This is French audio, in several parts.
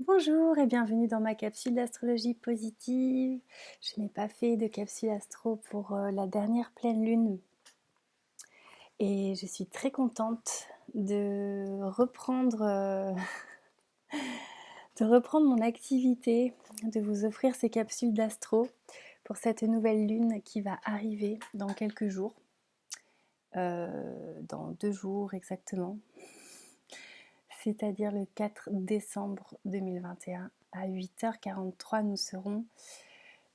Bonjour et bienvenue dans ma capsule d'astrologie positive. Je n'ai pas fait de capsule astro pour la dernière pleine lune et je suis très contente de reprendre mon activité, de vous offrir ces capsules d'astro pour cette nouvelle lune qui va arriver dans quelques jours, dans 2 jours exactement, c'est-à-dire le 4 décembre 2021 à 8h43. Nous serons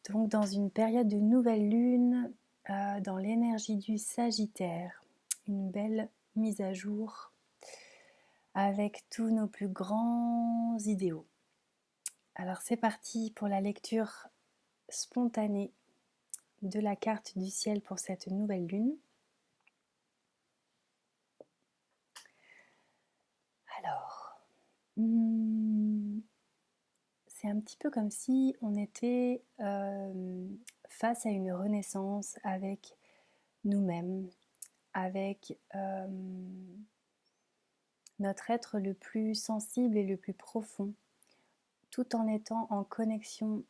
donc dans une période de nouvelle lune, dans l'énergie du Sagittaire, une belle mise à jour avec tous nos plus grands idéaux. Alors c'est parti pour la lecture spontanée de la carte du ciel pour cette nouvelle lune. Alors, c'est un petit peu comme si on était face à une renaissance avec nous-mêmes, avec notre être le plus sensible et le plus profond, tout en étant en connexion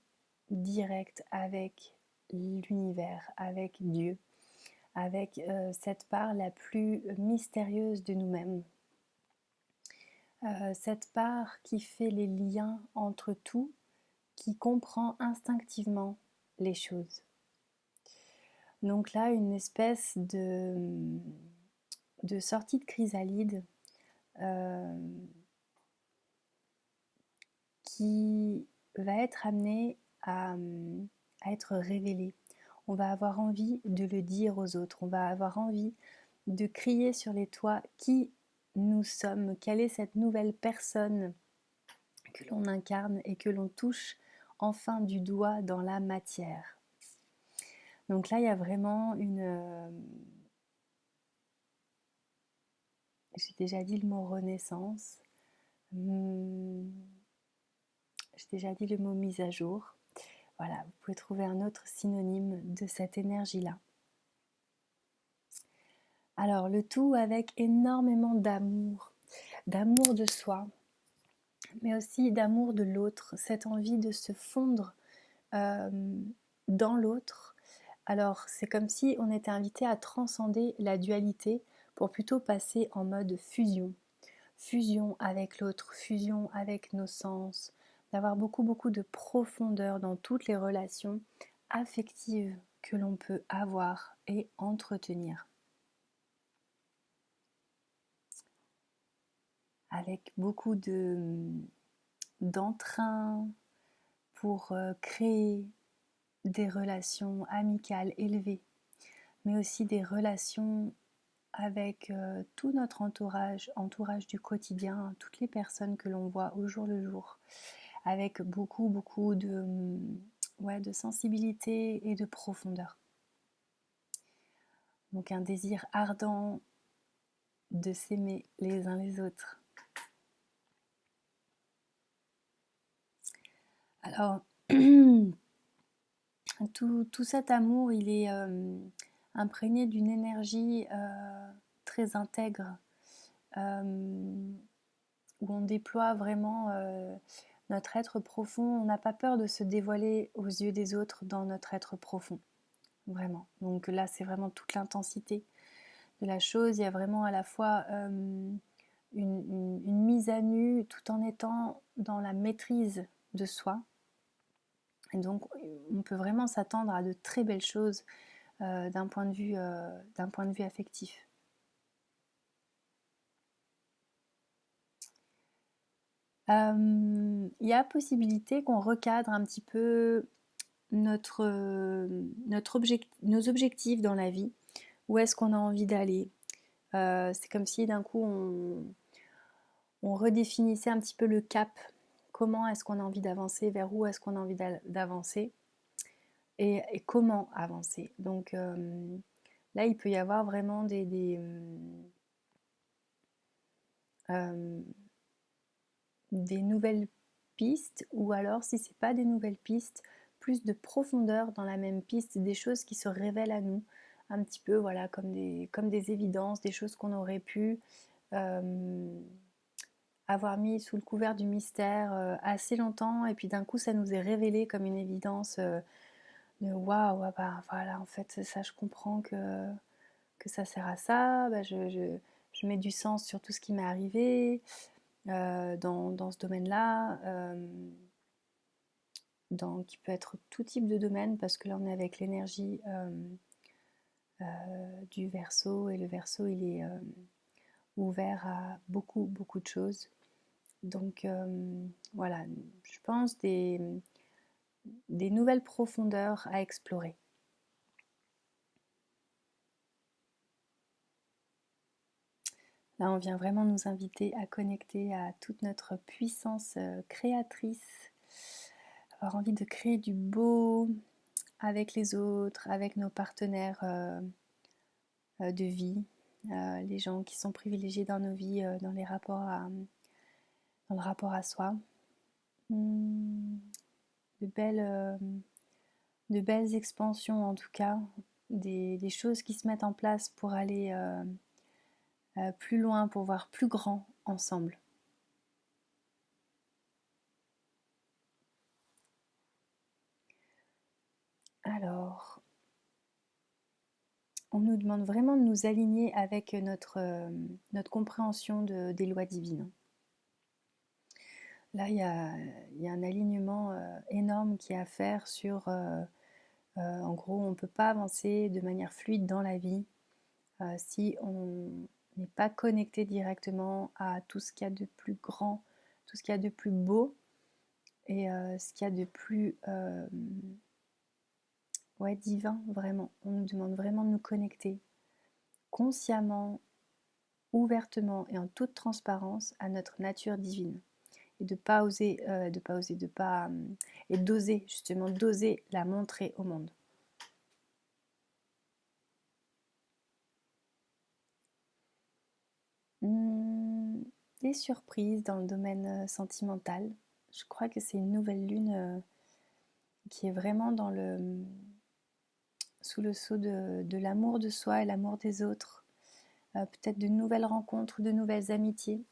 directe avec l'univers, avec Dieu, avec cette part la plus mystérieuse de nous-mêmes, cette part qui fait les liens entre tout, qui comprend instinctivement les choses. Donc là, une espèce de sortie de chrysalide qui va être amené à être révélé. On va avoir envie de le dire aux autres, on va avoir envie de crier sur les toits qui nous sommes, quelle est cette nouvelle personne que l'on incarne et que l'on touche enfin du doigt dans la matière. Donc là, il y a vraiment j'ai déjà dit le mot renaissance, j'ai déjà dit le mot mise à jour. Voilà, vous pouvez trouver un autre synonyme de cette énergie-là. Alors, le tout avec énormément d'amour de soi, mais aussi d'amour de l'autre, cette envie de se fondre euh, dans l'autre. Alors, c'est comme si on était invité à transcender la dualité pour plutôt passer en mode fusion. Fusion avec l'autre, fusion avec nos sens, d'avoir beaucoup de profondeur dans toutes les relations affectives que l'on peut avoir et entretenir. Avec beaucoup d'entrain pour créer des relations amicales élevées, mais aussi des relations avec tout notre entourage du quotidien, toutes les personnes que l'on voit au jour le jour, avec beaucoup de sensibilité et de profondeur. Donc un désir ardent de s'aimer les uns les autres. Alors, tout cet amour, il est imprégné d'une énergie très intègre, où on déploie vraiment notre être profond. On n'a pas peur de se dévoiler aux yeux des autres dans notre être profond, vraiment. Donc là, c'est vraiment toute l'intensité de la chose. Il y a vraiment à la fois une mise à nu tout en étant dans la maîtrise de soi. Et donc, on peut vraiment s'attendre à de très belles choses d'un point de vue affectif. Il y a possibilité qu'on recadre un petit peu nos objectifs dans la vie. Où est-ce qu'on a envie d'aller? C'est comme si d'un coup on redéfinissait un petit peu le cap. Comment est-ce qu'on a envie d'avancer? Vers où est-ce qu'on a envie d'avancer? Et comment avancer? Donc là, il peut y avoir vraiment des nouvelles pistes, ou alors si c'est pas des nouvelles pistes, plus de profondeur dans la même piste, des choses qui se révèlent à nous, un petit peu voilà comme des évidences, des choses qu'on aurait pu avoir mis sous le couvert du mystère assez longtemps, et puis d'un coup ça nous est révélé comme une évidence de waouh, ah bah voilà, en fait ça je comprends que ça sert à ça, bah, je mets du sens sur tout ce qui m'est arrivé dans ce domaine-là, qui peut être tout type de domaine, parce que là on est avec l'énergie du Verseau, et le Verseau il est ouvert à beaucoup beaucoup de choses. Donc voilà, je pense des nouvelles profondeurs à explorer. Là, on vient vraiment nous inviter à connecter à toute notre puissance créatrice, avoir envie de créer du beau avec les autres, avec nos partenaires de vie, les gens qui sont privilégiés dans nos vies, dans le rapport à soi. De belles expansions en tout cas, des choses qui se mettent en place pour aller plus loin, pour voir plus grand ensemble. Alors, on nous demande vraiment de nous aligner avec notre compréhension des lois divines. Là, il y a un alignement énorme qui est à faire sur, en gros, on ne peut pas avancer de manière fluide dans la vie si on n'est pas connecté directement à tout ce qu'il y a de plus grand, tout ce qu'il y a de plus beau, et ce qu'il y a de plus divin, vraiment. On nous demande vraiment de nous connecter consciemment, ouvertement et en toute transparence à notre nature divine. Et de pas oser, et d'oser, justement, d'oser la montrer au monde. Des surprises dans le domaine sentimental. Je crois que c'est une nouvelle lune qui est vraiment sous le sceau de l'amour de soi et l'amour des autres. Peut-être de nouvelles rencontres, de nouvelles amitiés,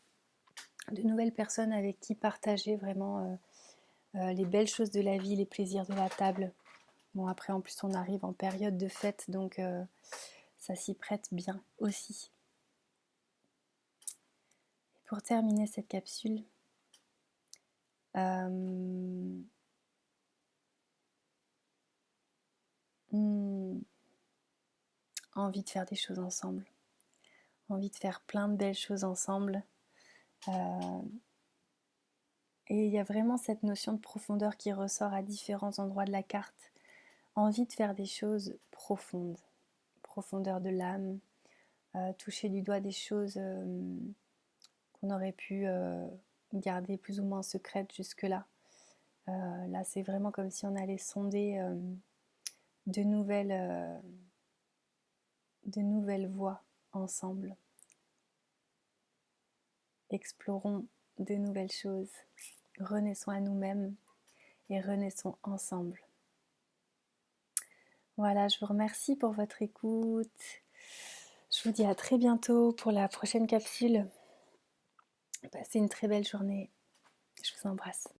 de nouvelles personnes avec qui partager vraiment les belles choses de la vie, les plaisirs de la table. Bon, après, en plus, on arrive en période de fête, donc ça s'y prête bien aussi. Et pour terminer cette capsule, envie de faire des choses ensemble, envie de faire plein de belles choses ensemble. Et il y a vraiment cette notion de profondeur qui ressort à différents endroits de la carte. Envie de faire des choses profondes, profondeur de l'âme, toucher du doigt des choses qu'on aurait pu garder plus ou moins secrètes jusque-là. Là, c'est vraiment comme si on allait sonder de nouvelles voies ensemble. Explorons de nouvelles choses, renaissons à nous-mêmes et renaissons ensemble. Voilà, je vous remercie pour votre écoute. Je vous dis à très bientôt pour la prochaine capsule. Passez une très belle journée. Je vous embrasse.